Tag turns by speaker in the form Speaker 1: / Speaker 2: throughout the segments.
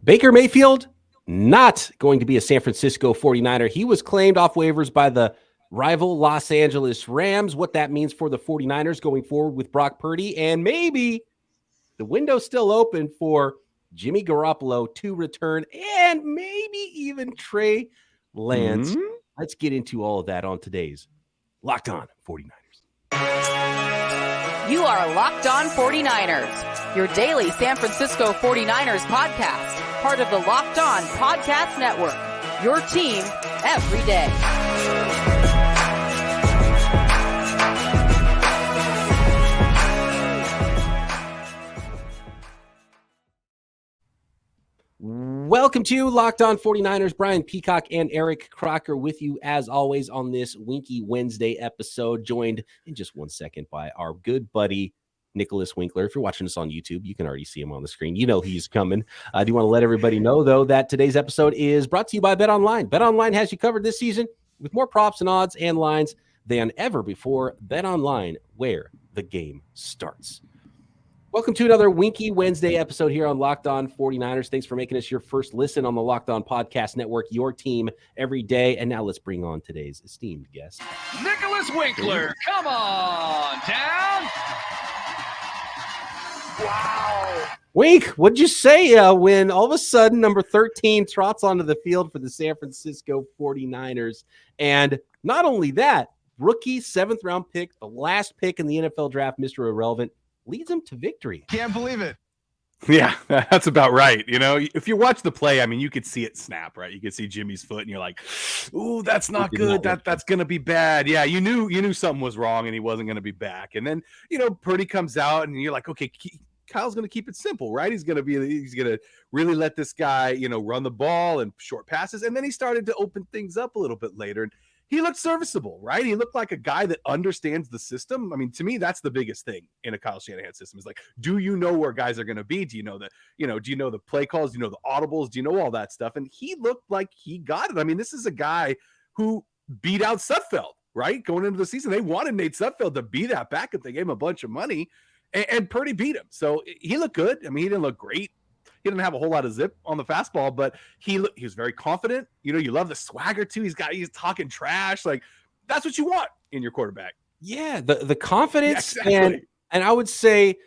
Speaker 1: Baker Mayfield, not going to be a San Francisco 49er. He was claimed off waivers by the rival Los Angeles Rams. What that means for the 49ers going forward with Brock Purdy, and maybe the window's still open for Jimmy Garoppolo to return, and maybe even Trey Lance. Let's get into all of that on today's Locked On 49ers.
Speaker 2: You are Locked On 49ers, your daily San Francisco 49ers podcast, part of the Locked On Podcast Network, your team every day.
Speaker 1: Welcome to Locked On 49ers. Brian Peacock and Eric Crocker with you as always on this Winky Wednesday episode, joined in just 1 second by our good buddy, Nicholas Winkler. If you're watching us on YouTube, you can already see him on the screen. You know he's coming. I do want to let everybody know, though, that today's episode is brought to you by BetOnline. BetOnline has you covered this season with more props and odds and lines than ever before. BetOnline, where the game starts. Welcome to another Winky Wednesday episode here on Locked On 49ers. Thanks for making us your first listen on the Locked On Podcast Network, your team every day. And now let's bring on today's esteemed guest,
Speaker 3: Nicholas Winkler. Come on down. Wow.
Speaker 1: Wink, what'd you say when all of a sudden number 13 trots onto the field for the San Francisco 49ers? And not only that, rookie 7th round pick, the last pick in the NFL draft, Mr. Irrelevant, leads them to victory.
Speaker 4: Can't believe it.
Speaker 5: Yeah, that's about right. You know, if you watch the play, I mean, you could see it snap, right? You could see Jimmy's foot and you're like, ooh, that's not good. That's going to be bad. Yeah, you knew something was wrong and he wasn't going to be back. And then, Purdy comes out and you're like, okay, Kyle's going to keep it simple, right? He's going to really let this guy, run the ball and short passes. And then he started to open things up a little bit later. And he looked serviceable, right? He looked like a guy that understands the system. I mean, to me, that's the biggest thing in a Kyle Shanahan system is like, do you know where guys are going to be? Do you know do you know the play calls? Do you know the audibles? Do you know all that stuff? And he looked like he got it. I mean, this is a guy who beat out Sudfeld, right? Going into the season, they wanted Nate Sudfeld to be that backup. They gave him a bunch of money and Purdy beat him. So he looked good. I mean, he didn't look great. He didn't have a whole lot of zip on the fastball, but he was very confident. You love the swagger too. He's talking trash. Like that's what you want in your quarterback.
Speaker 1: Yeah, the confidence.
Speaker 5: Yeah, exactly.
Speaker 1: and I would say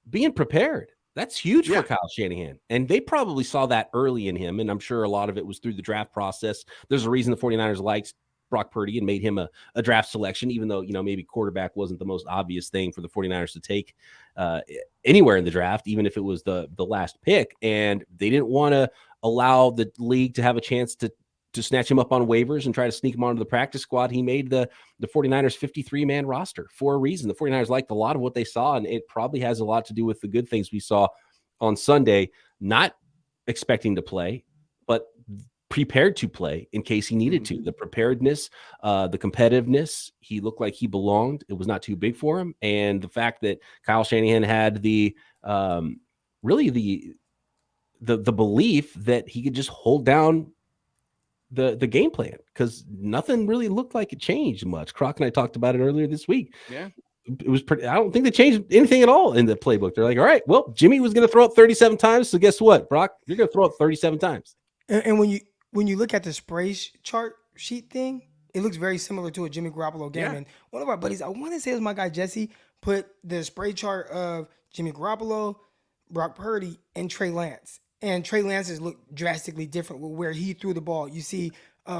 Speaker 1: being prepared. That's huge for Kyle Shanahan. And they probably saw that early in him. And I'm sure a lot of it was through the draft process. There's a reason the 49ers liked Brock Purdy and made him a draft selection, even though, maybe quarterback wasn't the most obvious thing for the 49ers to take anywhere in the draft, even if it was the last pick. And they didn't want to allow the league to have a chance to snatch him up on waivers and try to sneak him onto the practice squad. He made the 49ers 53-man roster for a reason. The 49ers liked a lot of what they saw, and it probably has a lot to do with the good things we saw on Sunday, not expecting to play, but prepared to play in case he needed to. The preparedness, the competitiveness, he looked like he belonged. It was not too big for him. And the fact that Kyle Shanahan had the belief that he could just hold down the game plan, because nothing really looked like it changed much. Croc and I talked about it earlier this week.
Speaker 5: Yeah.
Speaker 1: It was pretty. I don't think they changed anything at all in the playbook. They're like, all right, well, Jimmy was going to throw it 37 times. So guess what, Brock? You're going to throw it 37 times.
Speaker 4: And when you look at the spray chart sheet thing, it looks very similar to a Jimmy Garoppolo game.
Speaker 5: Yeah.
Speaker 4: And one of our buddies, I want to say it was my guy Jesse, put the spray chart of Jimmy Garoppolo, Brock Purdy, and Trey Lance. And Trey Lance's look drastically different with where he threw the ball. You see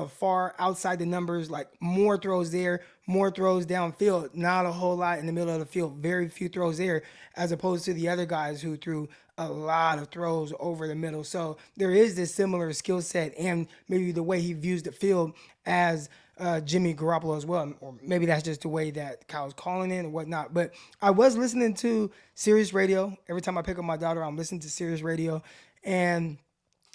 Speaker 4: far outside the numbers, like more throws there, more throws downfield, not a whole lot in the middle of the field, very few throws there, as opposed to the other guys who threw a lot of throws over the middle. So there is this similar skill set and maybe the way he views the field as Jimmy Garoppolo as well. Or maybe that's just the way that Kyle's calling it or whatnot. But I was listening to Sirius Radio. Every time I pick up my daughter, I'm listening to Sirius Radio. And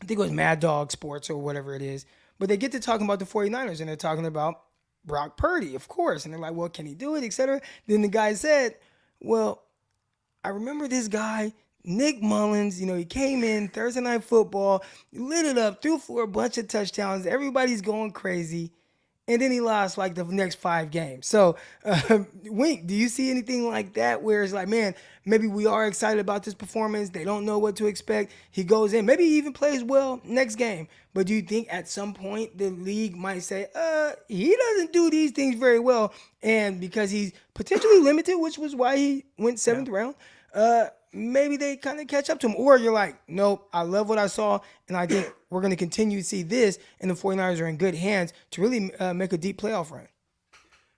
Speaker 4: I think it was Mad Dog Sports or whatever it is. But they get to talking about the 49ers and they're talking about Brock Purdy, of course. And they're like, well, can he do it, et cetera? Then the guy said, well, I remember this guy, Nick Mullins, he came in Thursday Night Football, lit it up, threw for a bunch of touchdowns. Everybody's going crazy. and then he lost like the next 5 games. So, Wink, do you see anything like that where it's like, man, maybe we are excited about this performance. They don't know what to expect. He goes in, maybe he even plays well next game. But do you think at some point the league might say, he doesn't do these things very well, and because he's potentially limited, which was why he went 7th round, maybe they kind of catch up to him? Or you're like, nope, I love what I saw, and I think we're going to continue to see this, and the 49ers are in good hands to really make a deep playoff run.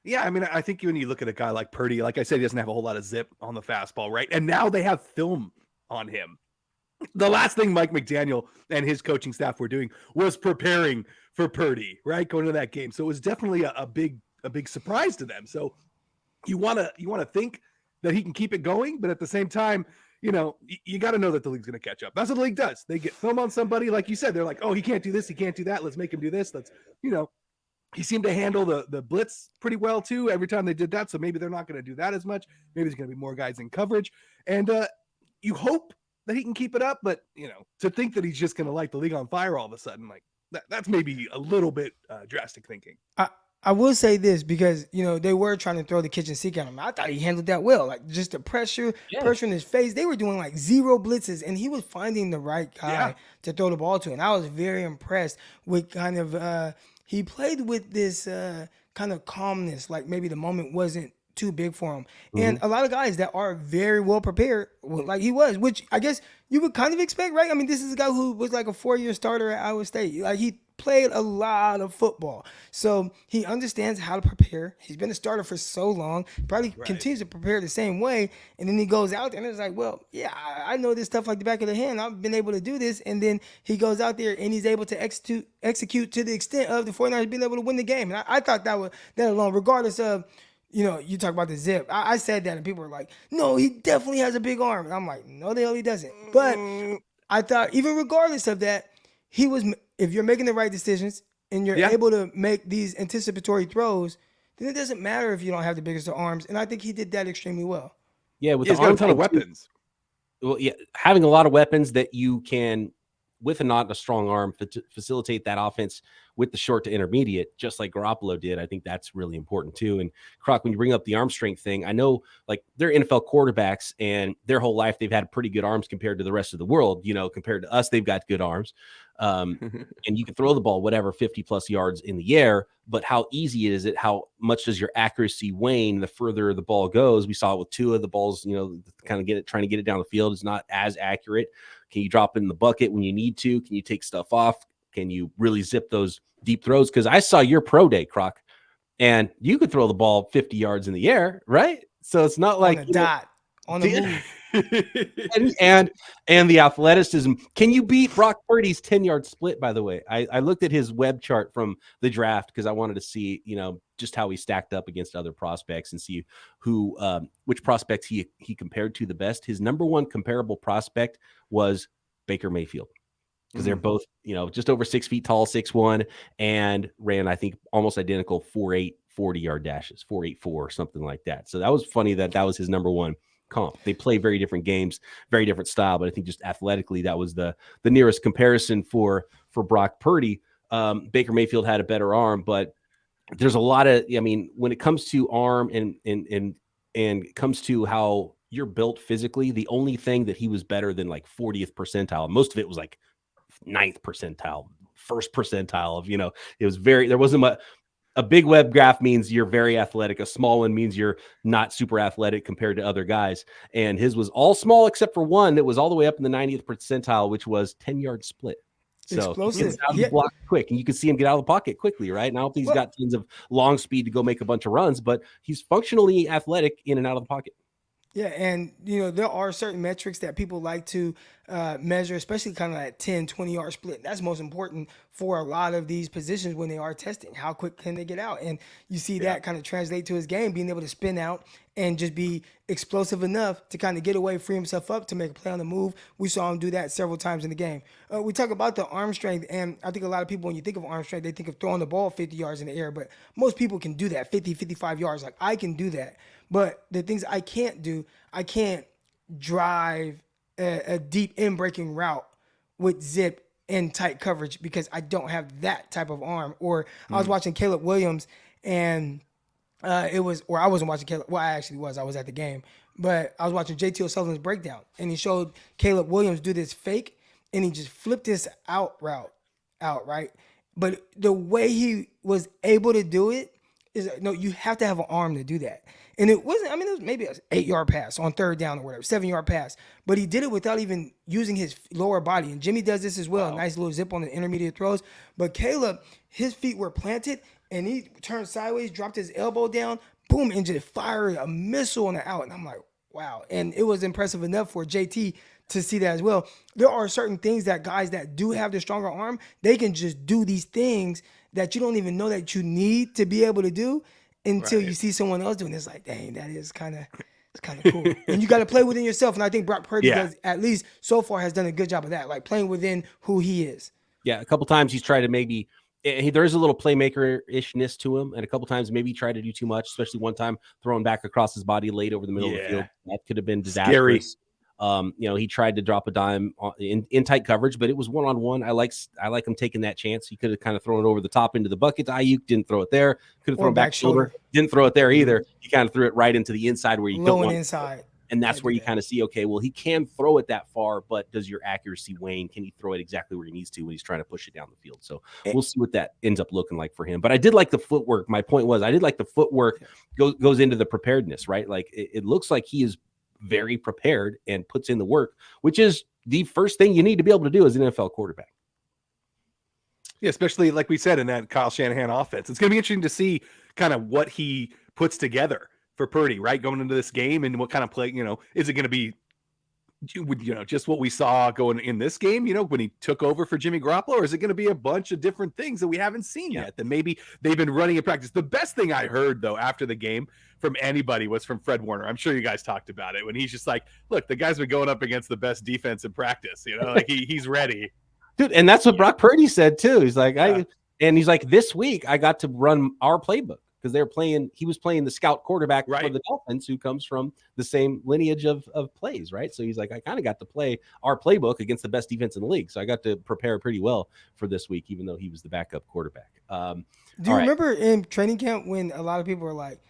Speaker 5: Yeah, I mean, I think when you look at a guy like Purdy, like I said, he doesn't have a whole lot of zip on the fastball, right? And now they have film on him. The last thing Mike McDaniel and his coaching staff were doing was preparing for Purdy, right? Going to that game. So it was definitely a big surprise to them. So you want to think that he can keep it going, but at the same time, you got to know that the league's going to catch up. That's what the league does. They get film on somebody, like you said. They're like, oh, he can't do this, he can't do that. Let's make him do this. He seemed to handle the blitz pretty well too every time they did that. So maybe they're not going to do that as much. Maybe there's going to be more guys in coverage, and you hope that he can keep it up. But to think that he's just going to light the league on fire all of a sudden, like that's maybe a little bit drastic thinking.
Speaker 4: I will say this because, they were trying to throw the kitchen sink at him. I thought he handled that well. Like, just the pressure in his face. They were doing like 0 blitzes, and he was finding the right guy to throw the ball to. And I was very impressed with kind of he played with this kind of calmness, like maybe the moment wasn't too big for him. Mm-hmm. And a lot of guys that are very well prepared, like he was, which I guess you would kind of expect, right? I mean, this is a guy who was like a 4-year starter at Iowa State. Like, he played a lot of football, so he understands how to prepare. He's been a starter for so long, probably continues to prepare the same way, and then he goes out there and it's like, well, yeah, I know this stuff like the back of the hand. I've been able to do this, and then he goes out there and he's able to execute to the extent of the 49ers being able to win the game. And I thought that alone, regardless of, you talk about the zip. I said that, and people were like, no, he definitely has a big arm. And I'm like, no, the hell he doesn't. But I thought, even regardless of that, he was. If you're making the right decisions and you're able to make these anticipatory throws, then it doesn't matter if you don't have the biggest of arms. And I think he did that extremely well.
Speaker 1: Yeah,
Speaker 5: he's got a ton of weapons.
Speaker 1: Well, yeah, having a lot of weapons that you can, with not a strong arm, facilitate that offense with the short to intermediate, just like Garoppolo did. I think that's really important too. And Croc, when you bring up the arm strength thing, I know like they're NFL quarterbacks, and their whole life they've had pretty good arms compared to the rest of the world. Compared to us, they've got good arms. And you can throw the ball, 50 plus yards in the air, but how easy is it? How much does your accuracy wane the further the ball goes? We saw it with Tua. The balls, trying to get it down the field is not as accurate. Can you drop it in the bucket when you need to? Can you take stuff off? Can you really zip those deep throws? Because I saw your pro day, Croc, and you could throw the ball 50 yards in the air, right? So it's not like
Speaker 4: on a dot, on the move.
Speaker 1: and the athleticism. Can you beat Brock Purdy's 10-yard split, by the way? I looked at his web chart from the draft because I wanted to see, just how he stacked up against other prospects and see which prospects he compared to the best. His number one comparable prospect was Baker Mayfield, because they're both, just over 6 feet tall, 6'1", and ran, I think, almost identical 4.8 40-yard dashes, 4.84, something like that. So that was funny that was his number one comp. They play very different games, very different style, but I think just athletically, that was the nearest comparison for Brock Purdy. Baker Mayfield had a better arm, but there's a lot of, when it comes to arm and it comes to how you're built physically, the only thing that he was better than like 40th percentile, most of it was like 9th percentile, 1st percentile of, it was there wasn't a big web graph means you're very athletic. A small one means you're not super athletic compared to other guys. And his was all small except for one that was all the way up in the 90th percentile, which was 10-yard split. So
Speaker 4: explosive.
Speaker 1: He gets out of the block quick, and you can see him get out of the pocket quickly, right? And I don't think he's got tons of long speed to go make a bunch of runs, but he's functionally athletic in and out of the pocket.
Speaker 4: Yeah, and, there are certain metrics that people like to measure, especially kind of that 10, 20-yard split. That's most important for a lot of these positions when they are testing. How quick can they get out? And you see that kind of translate to his game, being able to spin out and just be explosive enough to kind of get away, free himself up to make a play on the move. We saw him do that several times in the game. We talk about the arm strength, and I think a lot of people, when you think of arm strength, they think of throwing the ball 50 yards in the air, but most people can do that, 50, 55 yards. Like, I can do that. But the things I can't do, I can't drive a deep in-breaking route with zip in tight coverage because I don't have that type of arm. Or I was watching Caleb Williams and I wasn't watching Caleb. Well, I actually was. I was at the game. But I was watching JT O'Sullivan's breakdown, and he showed Caleb Williams do this fake, and he just flipped this out, right? But the way he was able to do it is, no, you have to have an arm to do that. And it wasn't, I mean, it was maybe an 8-yard pass on third down or whatever, 7-yard pass. But he did it without even using his lower body. And Jimmy does this as well. Wow. Nice little zip on the intermediate throws. But Caleb, his feet were planted, and he turned sideways, dropped his elbow down, boom, and just fired a missile on the out. And I'm like, wow. And it was impressive enough for JT to see that as well. There are certain things that guys that do have the stronger arm, they can just do these things that you don't even know that you need to be able to do until you see someone else doing it. It's like, dang, that is kind of cool. And you got to play within yourself. And I think Brock Purdy does, at least so far, has done a good job of that, like playing within who he is.
Speaker 1: Yeah, a couple times he's tried to maybe there is a little playmaker-ishness to him, and a couple times maybe he tried to do too much, especially one time throwing back across his body late over the middle of the field. That could have been disastrous. Scary. He tried to drop a dime in tight coverage, but it was one-on-one. I like him taking that chance. He could have kind of thrown it over the top into the bucket to Ayuk, didn't throw it there. Could have thrown back shoulder, didn't throw it there either. He kind of threw it right into the inside where you don't want
Speaker 4: inside.
Speaker 1: And that's where you kind of see, okay, well, he can throw it that far, but does your accuracy wane? Can he throw it exactly where he needs to when he's trying to push it down the field? So we'll see what that ends up looking like for him. But I did like the footwork. My point was I did like the footwork goes into the preparedness, right? Like it looks like he is very prepared and puts in the work, which is the first thing you need to be able to do as an NFL quarterback.
Speaker 5: Yeah, especially like we said in that Kyle Shanahan offense. It's going to be interesting to see kind of what he puts together for Purdy, right? Going into this game and what kind of play, is it going to be, just what we saw going in this game, when he took over for Jimmy Garoppolo, or is it going to be a bunch of different things that we haven't seen yet that maybe they've been running in practice? The best thing I heard, though, after the game from anybody was from Fred Warner. I'm sure you guys talked about it when he's just like, look, the guy's been going up against the best defense in practice, like he's ready.
Speaker 1: Dude, and that's what Brock Purdy said, too. He's like, he's like, this week I got to run our playbook. Because he was playing the scout quarterback for the Dolphins, who comes from the same lineage of plays, right? So he's like, I kind of got to play our playbook against the best defense in the league. So I got to prepare pretty well for this week, even though he was the backup quarterback.
Speaker 4: Do you remember in training camp when a lot of people were like,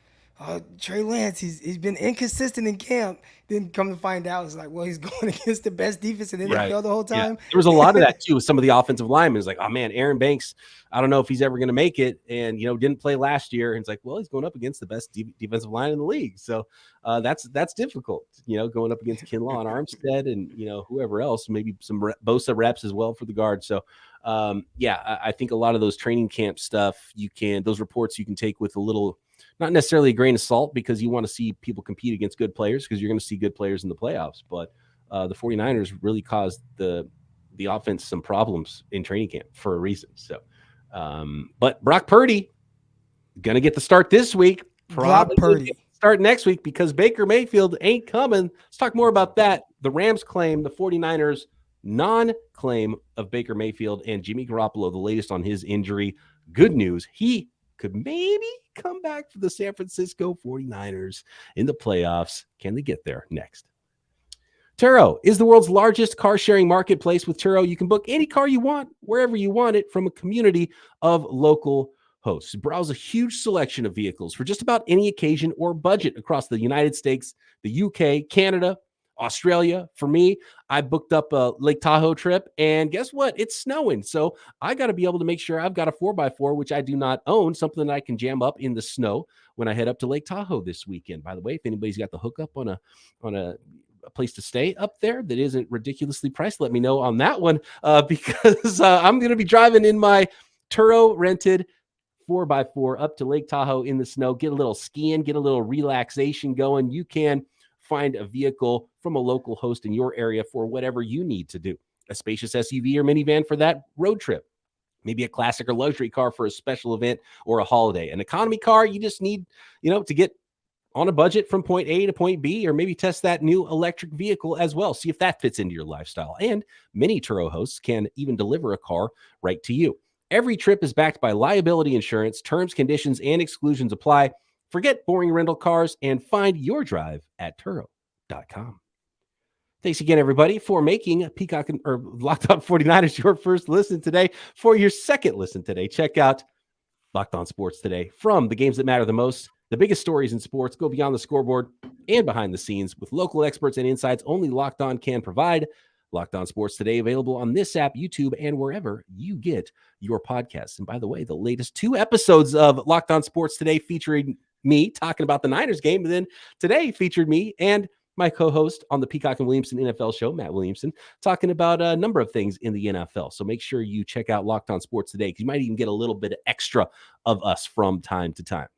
Speaker 4: Trey Lance, he's been inconsistent in camp. Then come to find out, it's like, well, he's going against the best defense in the NFL the whole time.
Speaker 1: Yeah. There was a lot of that too with some of the offensive linemen. It's like, oh man, Aaron Banks, I don't know if he's ever going to make it, and didn't play last year. And it's like, well, he's going up against the best defensive line in the league, so that's difficult. Going up against Kinlaw and Armstead, and whoever else, maybe some Bosa reps as well for the guard. So I think a lot of those training camp stuff, those reports you can take with a little. Not necessarily a grain of salt, because you want to see people compete against good players, because you're going to see good players in the playoffs. But the 49ers really caused the offense some problems in training camp for a reason. So, but Brock Purdy going to get the start this week. Probably start next week because Baker Mayfield ain't coming. Let's talk more about that. The Rams claim the 49ers non-claim of Baker Mayfield and Jimmy Garoppolo, the latest on his injury. Good news. He could maybe come back for the San Francisco 49ers in the playoffs. Can they get there? Next. Turo is the world's largest car-sharing marketplace. With Turo, you can book any car you want, wherever you want it, from a community of local hosts. Browse a huge selection of vehicles for just about any occasion or budget across the United States, the UK, Canada, Australia. For me, I booked up a Lake Tahoe trip, and guess what? It's snowing. So I got to be able to make sure I've got a 4x4, which I do not own, something that I can jam up in the snow when I head up to Lake Tahoe this weekend. By the way, if anybody's got the hookup on a place to stay up there that isn't ridiculously priced, let me know on that one, because I'm going to be driving in my Turo rented 4x4 up to Lake Tahoe in the snow, get a little skiing, get a little relaxation going. You can find a vehicle from a local host in your area for whatever you need to do. A spacious SUV or minivan for that road trip. Maybe a classic or luxury car for a special event or a holiday. An economy car, you just need, to get on a budget from point A to point B, or maybe test that new electric vehicle as well. See if that fits into your lifestyle. And many Turo hosts can even deliver a car right to you. Every trip is backed by liability insurance. Terms, conditions, and exclusions apply. Forget boring rental cars and find your drive at Turo.com. Thanks again, everybody, for making Peacock or Locked On 49ers your first listen today. For your second listen today, check out Locked On Sports Today. From the games that matter the most, the biggest stories in sports go beyond the scoreboard and behind the scenes with local experts and insights only Locked On can provide. Locked On Sports Today, available on this app, YouTube, and wherever you get your podcasts. And by the way, the latest 2 episodes of Locked On Sports Today featuring me talking about the Niners game, and then today featured me and my co-host on the Peacock and Williamson NFL show, Matt Williamson, talking about a number of things in the NFL. So make sure you check out Locked On Sports Today, because you might even get a little bit extra of us from time to time.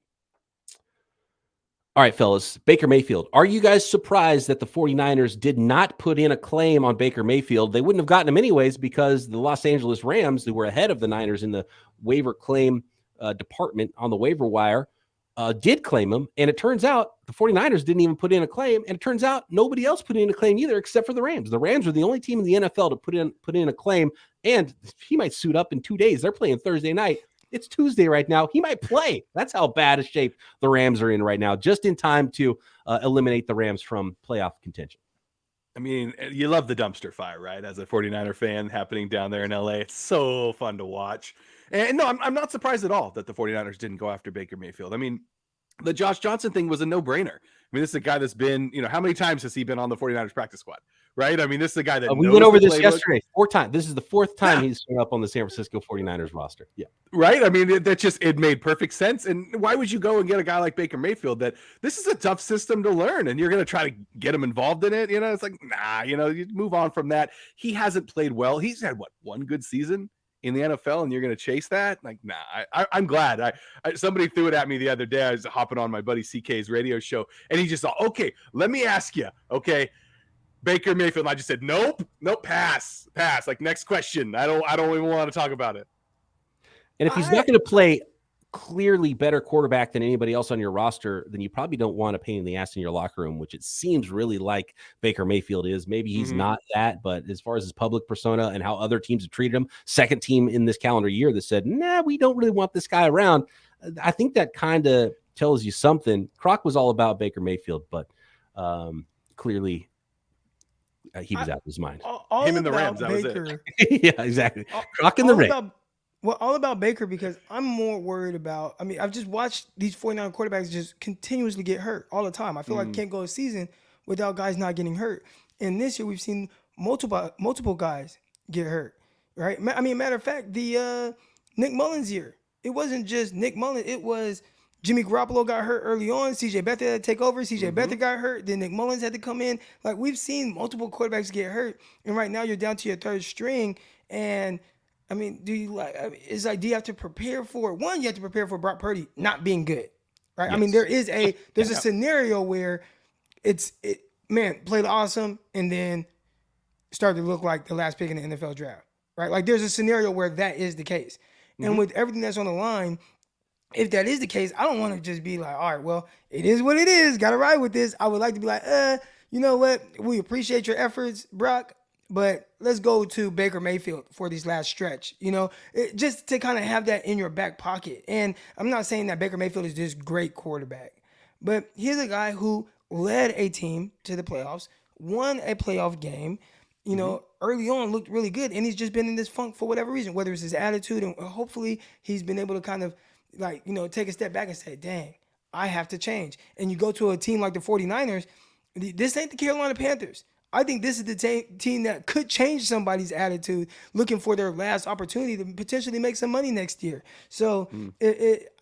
Speaker 1: All right, fellas, Baker Mayfield. Are you guys surprised that the 49ers did not put in a claim on Baker Mayfield? They wouldn't have gotten him anyways, because the Los Angeles Rams, who were ahead of the Niners in the waiver claim department on the waiver wire, did claim him. And it turns out the 49ers didn't even put in a claim. And it turns out nobody else put in a claim either, except for the Rams. The Rams are the only team in the NFL to put in a claim. And he might suit up in 2 days. They're playing Thursday night. It's Tuesday right now. He might play. That's how bad a shape the Rams are in right now, just in time to eliminate the Rams from playoff contention.
Speaker 5: I mean, you love the dumpster fire, right? As a 49er fan happening down there in LA, it's so fun to watch. And no, I'm not surprised at all that the 49ers didn't go after Baker Mayfield. I mean, the Josh Johnson thing was a no-brainer. I mean, this is a guy that's been, how many times has he been on the 49ers practice squad, right? I mean, this is a guy that
Speaker 1: we went over this yesterday. 4 times. This is the 4th time he's shown up on the San Francisco 49ers roster. Yeah.
Speaker 5: Right? I mean, it made perfect sense. And why would you go and get a guy like Baker Mayfield that this is a tough system to learn and you're going to try to get him involved in it? It's like, nah, you move on from that. He hasn't played well. He's had, one good season in the NFL, and you're going to chase that? Like, nah, I'm glad. Somebody threw it at me the other day. I was hopping on my buddy CK's radio show, and he just thought, okay, let me ask you, okay, Baker Mayfield. And I just said, nope, pass. Like, next question. I don't even want to talk about it.
Speaker 1: And if he's not going to play clearly better quarterback than anybody else on your roster, then you probably don't want a pain in the ass in your locker room, which it seems really like Baker Mayfield is. Maybe he's not that, but as far as his public persona and how other teams have treated him, second team in this calendar year that said, nah, we don't really want this guy around. I think that kind of tells you something. Croc was all about Baker Mayfield, but clearly he was out of his mind.
Speaker 5: Him and the Rams, that
Speaker 4: Baker,
Speaker 5: was it.
Speaker 1: Yeah, exactly. Croc in the ring.
Speaker 4: All about Baker, because I'm more worried about, I've just watched these 49 quarterbacks just continuously get hurt all the time. I feel like I can't go a season without guys not getting hurt. And this year we've seen multiple guys get hurt, right? Matter of fact, the Nick Mullins year, it wasn't just Nick Mullins. It was Jimmy Garoppolo got hurt early on. CJ Beathard had to take over. CJ Beathard got hurt. Then Nick Mullins had to come in. Like, we've seen multiple quarterbacks get hurt. And right now you're down to your third string. And do you do you have to prepare for it? One, you have to prepare for Brock Purdy not being good, right? Yes. There's a scenario where played awesome and then started to look like the last pick in the NFL draft, right? Like, there's a scenario where that is the case. And with everything that's on the line, if that is the case, I don't want to just be like, all right, well, it is what it is. Got to ride with this. I would like to be like, you know what? We appreciate your efforts, Brock, but let's go to Baker Mayfield for this last stretch, just to kind of have that in your back pocket. And I'm not saying that Baker Mayfield is this great quarterback, but he's a guy who led a team to the playoffs, won a playoff game, early on looked really good. And he's just been in this funk for whatever reason, whether it's his attitude, and hopefully he's been able to kind of take a step back and say, dang, I have to change. And you go to a team like the 49ers, this ain't the Carolina Panthers. I think this is the team that could change somebody's attitude, looking for their last opportunity to potentially make some money next year. So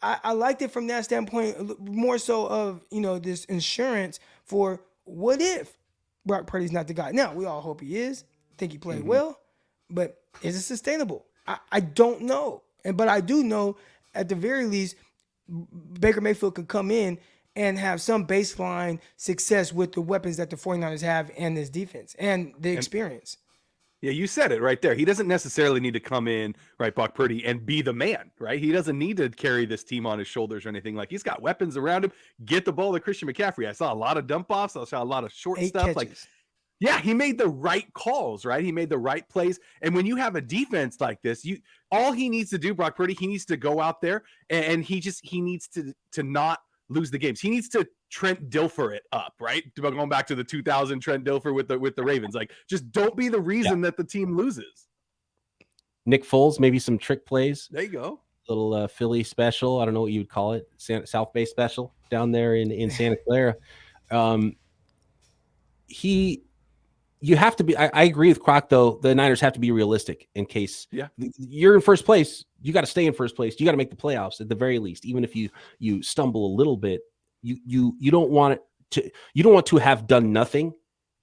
Speaker 4: I liked it from that standpoint, more so of, this insurance for what if Brock Purdy's not the guy. Now, we all hope he is. Think he played well, but is it sustainable? I don't know. But I do know, at the very least, Baker Mayfield could come in and have some baseline success with the weapons that the 49ers have and this defense and the experience.
Speaker 5: Yeah, you said it right there. He doesn't necessarily need to come in, right, Brock Purdy, and be the man, right? He doesn't need to carry this team on his shoulders or anything. Like, he's got weapons around him. Get the ball to Christian McCaffrey. I saw a lot of dump offs. I saw a lot of short
Speaker 4: 8
Speaker 5: stuff.
Speaker 4: catches.
Speaker 5: Like, yeah, he made the right calls, right? He made the right plays. And when you have a defense like this, all he needs to do, Brock Purdy, he needs to go out there and he needs to not lose the games. He needs to Trent Dilfer it up, right? Going back to the 2000 Trent Dilfer with the Ravens. Like, just don't be the reason that the team loses.
Speaker 1: Nick Foles, maybe some trick plays.
Speaker 5: There you go.
Speaker 1: Little Philly special. I don't know what you would call it. South Bay special down there in Santa Clara. You have to be. I agree with Croc, though. The Niners have to be realistic in case you're in first place. You got to stay in first place. You got to make the playoffs at the very least. Even if you stumble a little bit, you don't want to have done nothing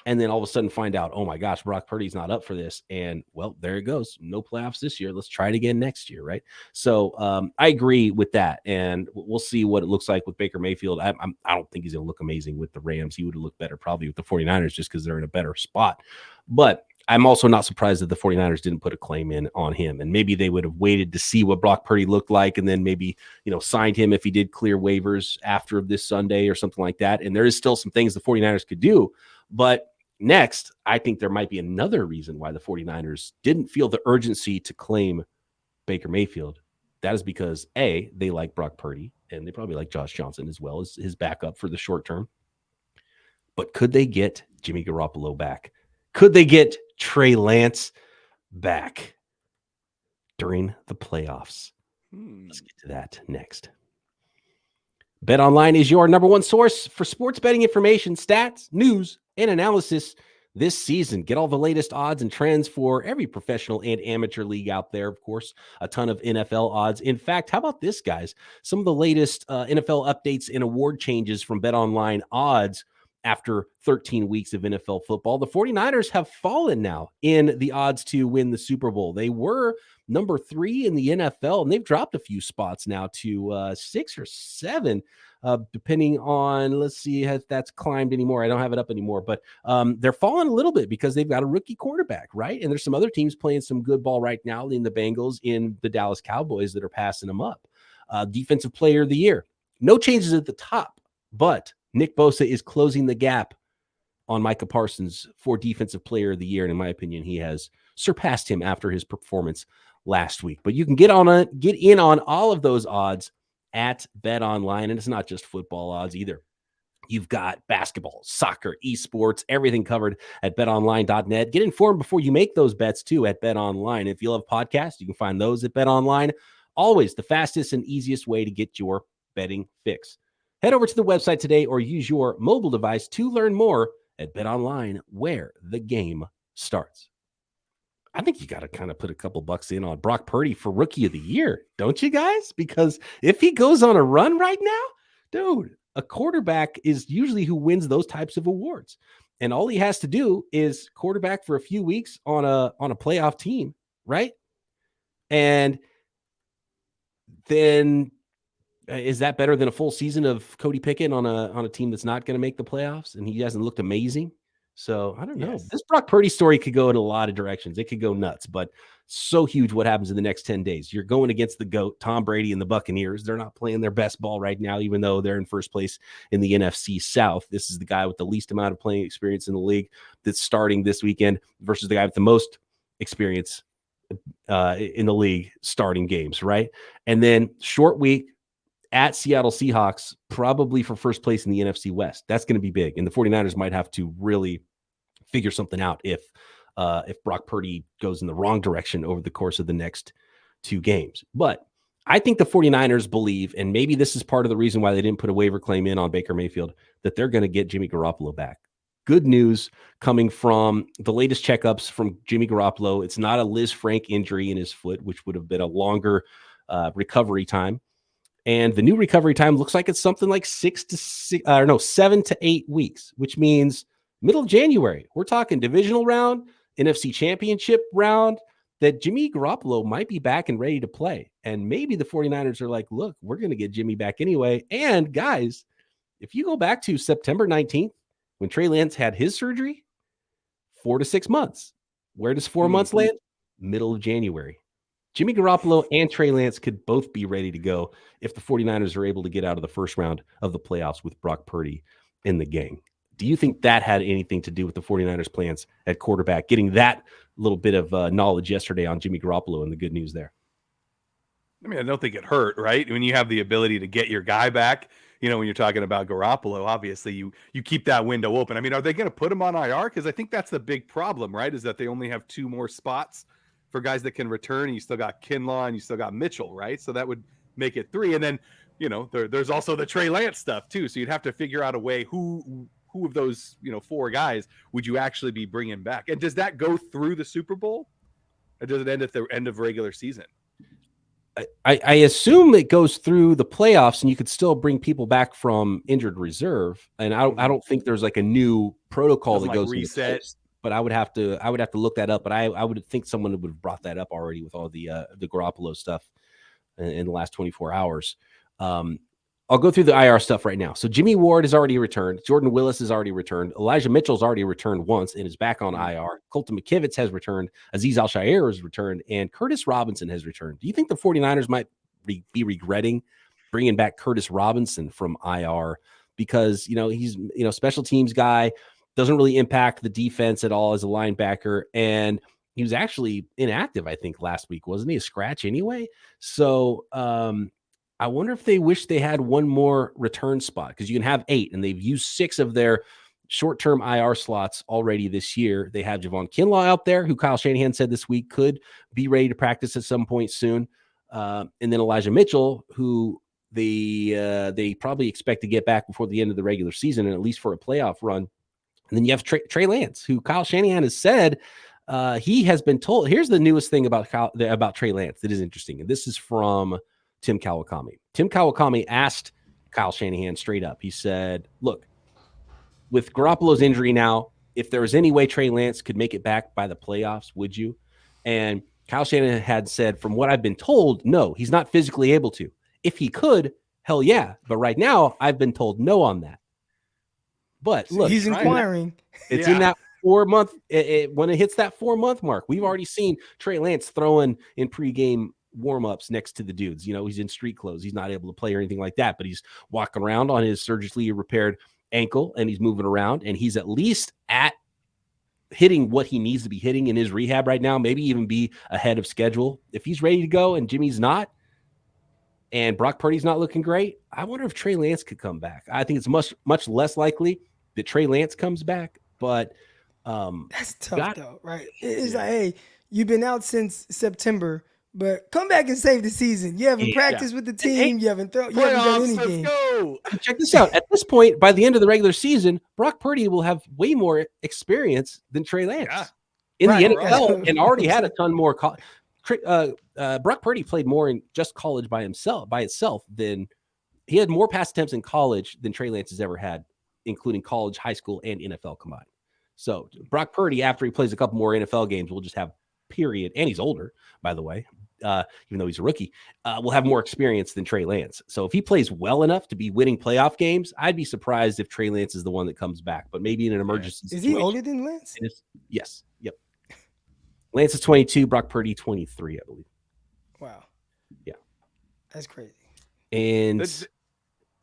Speaker 1: and then all of a sudden find out, oh my gosh, Brock Purdy's not up for this. And well, there it goes. No playoffs this year. Let's try it again next year. Right. So I agree with that. And we'll see what it looks like with Baker Mayfield. I don't think he's going to look amazing with the Rams. He would have looked better probably with the 49ers just because they're in a better spot. But I'm also not surprised that the 49ers didn't put a claim in on him. And maybe they would have waited to see what Brock Purdy looked like and then maybe, signed him if he did clear waivers after this Sunday or something like that. And there is still some things the 49ers could do. But next, I think there might be another reason why the 49ers didn't feel the urgency to claim Baker Mayfield. That is because, A, they like Brock Purdy, and they probably like Josh Johnson as well as his backup for the short term. But could they get Jimmy Garoppolo back? Could they get Trey Lance back during the playoffs? Let's get to that next. BetOnline is your number one source for sports betting information, stats, news, and analysis this season. Get all the latest odds and trends for every professional and amateur league out there. Of course, a ton of NFL odds. In fact, how about this, guys? Some of the latest NFL updates and award changes from BetOnline odds after 13 weeks of NFL football. The 49ers have fallen now in the odds to win the Super Bowl. They were number 3 in the NFL, and they've dropped a few spots now to 6 or 7, depending on, let's see if that's climbed anymore. I don't have it up anymore, but they're falling a little bit because they've got a rookie quarterback, right? And there's some other teams playing some good ball right now in the Bengals, in the Dallas Cowboys that are passing them up. Defensive player of the year. No changes at the top, but Nick Bosa is closing the gap on Micah Parsons for defensive player of the year. And in my opinion, he has surpassed him after his performance last week. But you can get in on all of those odds at BetOnline. And it's not just football odds either. You've got basketball, soccer, esports, everything covered at betonline.net. Get informed before you make those bets too at BetOnline. If you love podcasts, you can find those at BetOnline. Always the fastest and easiest way to get your betting fix. Head over to the website today or use your mobile device to learn more at BetOnline, where the game starts. I think you got to kind of put a couple bucks in on Brock Purdy for Rookie of the Year, don't you guys? Because if he goes on a run right now, dude, a quarterback is usually who wins those types of awards. And all he has to do is quarterback for a few weeks on a playoff team, right? And then is that better than a full season of Cody Pickett on a team that's not going to make the playoffs and he hasn't looked amazing? So I don't know.
Speaker 5: Yes.
Speaker 1: This Brock Purdy story could go in a lot of directions. It could go nuts, but so huge what happens in the next 10 days. You're going against the GOAT, Tom Brady and the Buccaneers. They're not playing their best ball right now, even though they're in first place in the NFC South. This is the guy with the least amount of playing experience in the league that's starting this weekend versus the guy with the most experience in the league starting games, right? And then short week at Seattle Seahawks, probably for first place in the NFC West. That's going to be big. And the 49ers might have to really figure something out if Brock Purdy goes in the wrong direction over the course of the next 2 games. But I think the 49ers believe, and maybe this is part of the reason why they didn't put a waiver claim in on Baker Mayfield, that they're going to get Jimmy Garoppolo back. Good news coming from the latest checkups from Jimmy Garoppolo. It's not a Liz Frank injury in his foot, which would have been a longer recovery time. And the new recovery time looks like it's something like 7 to 8 weeks, which means middle of January. We're talking divisional round, NFC championship round, that Jimmy Garoppolo might be back and ready to play. And maybe the 49ers are like, look, we're going to get Jimmy back anyway. And guys, if you go back to September 19th, when Trey Lance had his surgery, 4 to 6 months. Where does 4 months land? Middle of January. Jimmy Garoppolo and Trey Lance could both be ready to go if the 49ers are able to get out of the first round of the playoffs with Brock Purdy in the game. Do you think that had anything to do with the 49ers' plans at quarterback, getting that little bit of knowledge yesterday on Jimmy Garoppolo and the good news there?
Speaker 5: I mean, I don't think it hurt, right? When you have the ability to get your guy back, when you're talking about Garoppolo, obviously you keep that window open. I mean, are they going to put him on IR? Because I think that's the big problem, right? Is that they only have 2 more spots for guys that can return. And you still got Kinlaw and you still got Mitchell, right? So that would make it 3. And then, there's also the Trey Lance stuff too. So you'd have to figure out a way who of those, 4 guys would you actually be bringing back? And does that go through the Super Bowl? Or does it end at the end of regular season?
Speaker 1: I assume it goes through the playoffs, and you could still bring people back from injured reserve. And I don't think there's like a new protocol that goes
Speaker 5: reset.
Speaker 1: Into but I would have to look that up. But I would think someone would have brought that up already with all the Garoppolo stuff in the last 24 hours. I'll go through the IR stuff right now. So Jimmy Ward has already returned. Jordan Willis has already returned. Elijah Mitchell's already returned once and is back on IR. Colton McKivitz has returned. Azeez Al-Shaair has returned. And Curtis Robinson has returned. Do you think the 49ers might be regretting bringing back Curtis Robinson from IR? Because, he's, special teams guy, doesn't really impact the defense at all as a linebacker. And he was actually inactive, I think, last week. Wasn't he a scratch anyway? So, I wonder if they wish they had one more return spot, because you can have 8, and they've used 6 of their short-term IR slots already this year. They have Javon Kinlaw out there, who Kyle Shanahan said this week could be ready to practice at some point soon. And then Elijah Mitchell, who they probably expect to get back before the end of the regular season, and at least for a playoff run. And then you have Trey Lance, who Kyle Shanahan has said he has been told. Here's the newest thing about Trey Lance that is interesting, and this is from Tim Kawakami. Tim Kawakami asked Kyle Shanahan straight up. He said, look, with Garoppolo's injury now, if there was any way Trey Lance could make it back by the playoffs, would you? And Kyle Shanahan had said, from what I've been told, no, he's not physically able to. If he could, hell yeah. But right now, I've been told no on that. But look,
Speaker 4: he's inquiring.
Speaker 1: It's in that 4-month. When it hits that 4-month mark, we've already seen Trey Lance throwing in pregame warm-ups next to the dudes. He's in street clothes. He's not able to play or anything like that, but he's walking around on his surgically repaired ankle, and he's moving around, and he's at least at hitting what he needs to be hitting in his rehab right now, maybe even be ahead of schedule. If he's ready to go and Jimmy's not, and Brock Purdy's not looking great, I wonder if Trey Lance could come back. I think it's much, much less likely that Trey Lance comes back, but
Speaker 4: that's tough though, right? It's like, hey, you've been out since September, but come back and save the season. You haven't practiced with the team. You haven't done anything.
Speaker 5: Let's go.
Speaker 1: Check this out. At this point, by the end of the regular season, Brock Purdy will have way more experience than Trey Lance in the NFL, and already had a ton more. Brock Purdy played more in just college by itself than he had more pass attempts in college than Trey Lance has ever had, including college, high school, and NFL combined. So Brock Purdy, after he plays a couple more NFL games, will just have period. And he's older, by the way, even though he's a rookie, will have more experience than Trey Lance. So if he plays well enough to be winning playoff games, I'd be surprised if Trey Lance is the one that comes back. But maybe in an emergency situation.
Speaker 4: Is he older than Lance?
Speaker 1: Yes. Yep. Lance is 22, Brock Purdy 23, I believe.
Speaker 4: Wow.
Speaker 1: Yeah.
Speaker 4: That's crazy.
Speaker 1: And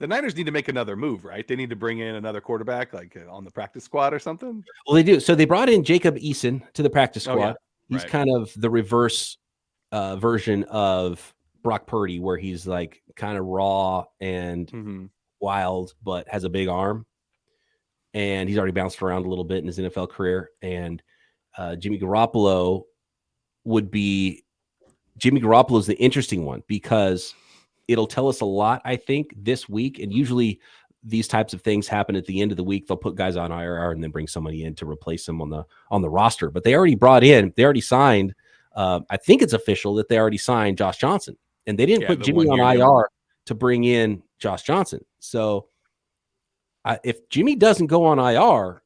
Speaker 5: the Niners need to make another move, right? They need to bring in another quarterback, like on the practice squad or something.
Speaker 1: Well, they do. So they brought in Jacob Eason to the practice squad.
Speaker 5: Yeah.
Speaker 1: He's kind of the reverse version of Brock Purdy, where he's like kind of raw and wild, but has a big arm. And he's already bounced around a little bit in his NFL career. And Jimmy Garoppolo is the interesting one, because it'll tell us a lot, I think, this week. And usually these types of things happen at the end of the week. They'll put guys on IR and then bring somebody in to replace them on the roster. But they already signed. I think it's official that they already signed Josh Johnson, and they didn't put Jimmy on IR to bring in Josh Johnson. So if Jimmy doesn't go on IR,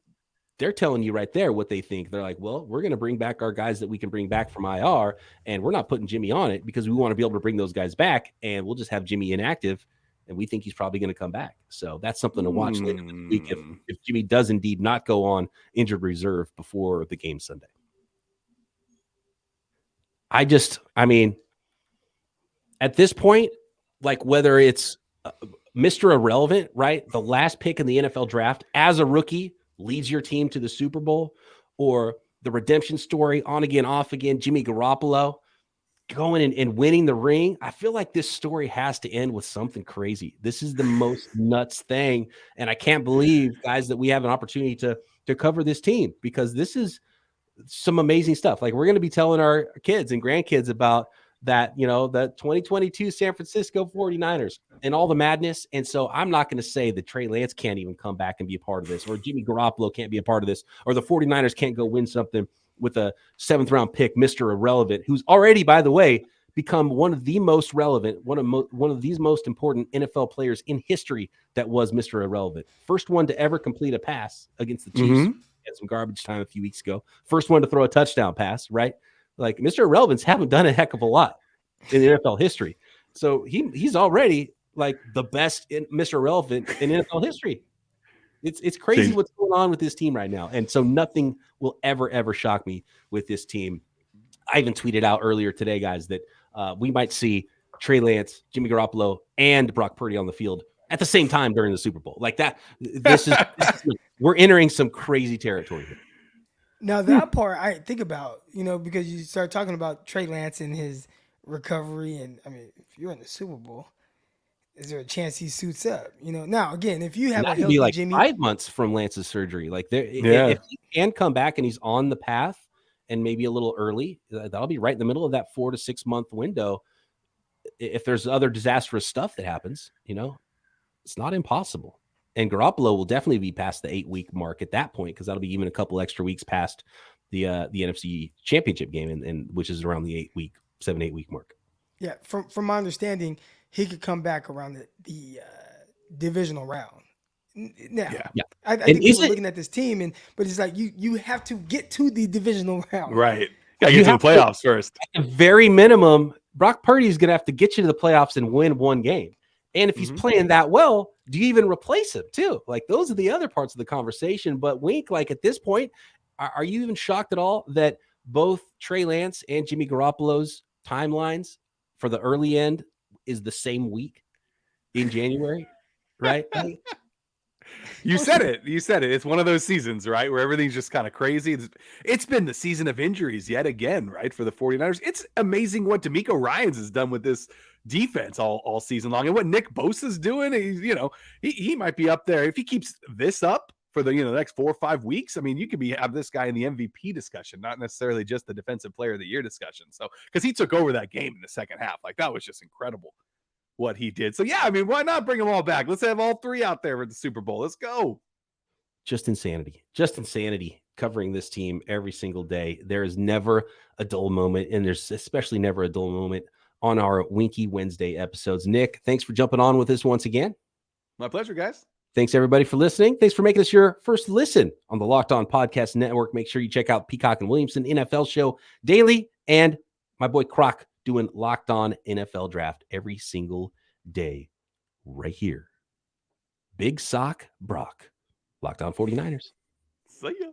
Speaker 1: they're telling you right there what they think. They're like, well, we're going to bring back our guys that we can bring back from IR, and we're not putting Jimmy on it because we want to be able to bring those guys back, and we'll just have Jimmy inactive, and we think he's probably going to come back. So that's something to watch later this week if Jimmy does indeed not go on injured reserve before the game Sunday. I mean, at this point, like whether it's Mr. Irrelevant, right? The last pick in the NFL draft as a rookie leads your team to the Super Bowl, or the redemption story, on again, off again, Jimmy Garoppolo. going and winning the ring. I feel like this story has to end with something crazy. This is the most nuts thing. And I can't believe, guys, that we have an opportunity to cover this team, because this is some amazing stuff. Like, we're going to be telling our kids and grandkids about that, the 2022 San Francisco 49ers and all the madness. And so I'm not going to say that Trey Lance can't even come back and be a part of this, or Jimmy Garoppolo can't be a part of this, or the 49ers can't go win something with a 7th round pick, Mr. Irrelevant, who's already, by the way, become one of the most relevant, one of these most important NFL players in history that was Mr. Irrelevant. First one to ever complete a pass against the Chiefs. Had some garbage time a few weeks ago. First one to throw a touchdown pass, right? Like, Mr. Irrelevants haven't done a heck of a lot in NFL history. So he's already like the best Mr. Irrelevant in NFL history. It's crazy what's going on with this team right now. And so nothing will ever shock me with this team. I even tweeted out earlier today, guys, that we might see Trey Lance, Jimmy Garoppolo, and Brock Purdy on the field at the same time during the Super Bowl. Like that. This is we're entering some crazy territory here.
Speaker 4: Now, that part I think about, because you start talking about Trey Lance and his recovery. And I mean, if you're in the Super Bowl, is there a chance he suits up? Now, again, if you have a healthy
Speaker 1: like
Speaker 4: Jimmy,
Speaker 1: 5 months from Lance's surgery, like if he can come back and he's on the path and maybe a little early, that'll be right in the middle of that 4 to 6 month window. If there's other disastrous stuff that happens, it's not impossible. And Garoppolo will definitely be past the 8-week mark at that point, because that'll be even a couple extra weeks past the NFC Championship game, and which is around the 7-8 week mark. Yeah,
Speaker 4: from my understanding, he could come back around the divisional round. Now, I think people are looking at this team, but it's like you have to get to the divisional round,
Speaker 5: right? Got to get to the playoffs first.
Speaker 1: At the very minimum, Brock Purdy is going to have to get you to the playoffs and win one game. And if he's playing that well, do you even replace him too? Like, those are the other parts of the conversation. But Wink, like, at this point, are you even shocked at all that both Trey Lance and Jimmy Garoppolo's timelines for the early end is the same week in January, right?
Speaker 5: You said it. It's one of those seasons, right, where everything's just kind of crazy. It's been the season of injuries yet again, right, for the 49ers. It's amazing what DeMeco Ryans has done with this defense all season long, and what Nick Bosa's doing. He might be up there if he keeps this up for the next 4 or 5 weeks. I mean, you could have this guy in the MVP discussion, not necessarily just the Defensive Player of the Year discussion. So, because he took over that game in the second half, like, that was just incredible what he did. So yeah, I mean, why not bring them all back? Let's have all 3 out there for the Super Bowl. Let's go.
Speaker 1: Just insanity covering this team every single day. There is never a dull moment, and there's especially never a dull moment on our Winky Wednesday episodes. Nick, thanks for jumping on with us once again.
Speaker 5: My pleasure, guys.
Speaker 1: Thanks, everybody, for listening. Thanks for making us your first listen on the Locked On Podcast Network. Make sure you check out Peacock and Williamson NFL show daily, and my boy Croc doing Locked On NFL Draft every single day right here. Big Sock Brock, Locked On 49ers.
Speaker 5: See ya.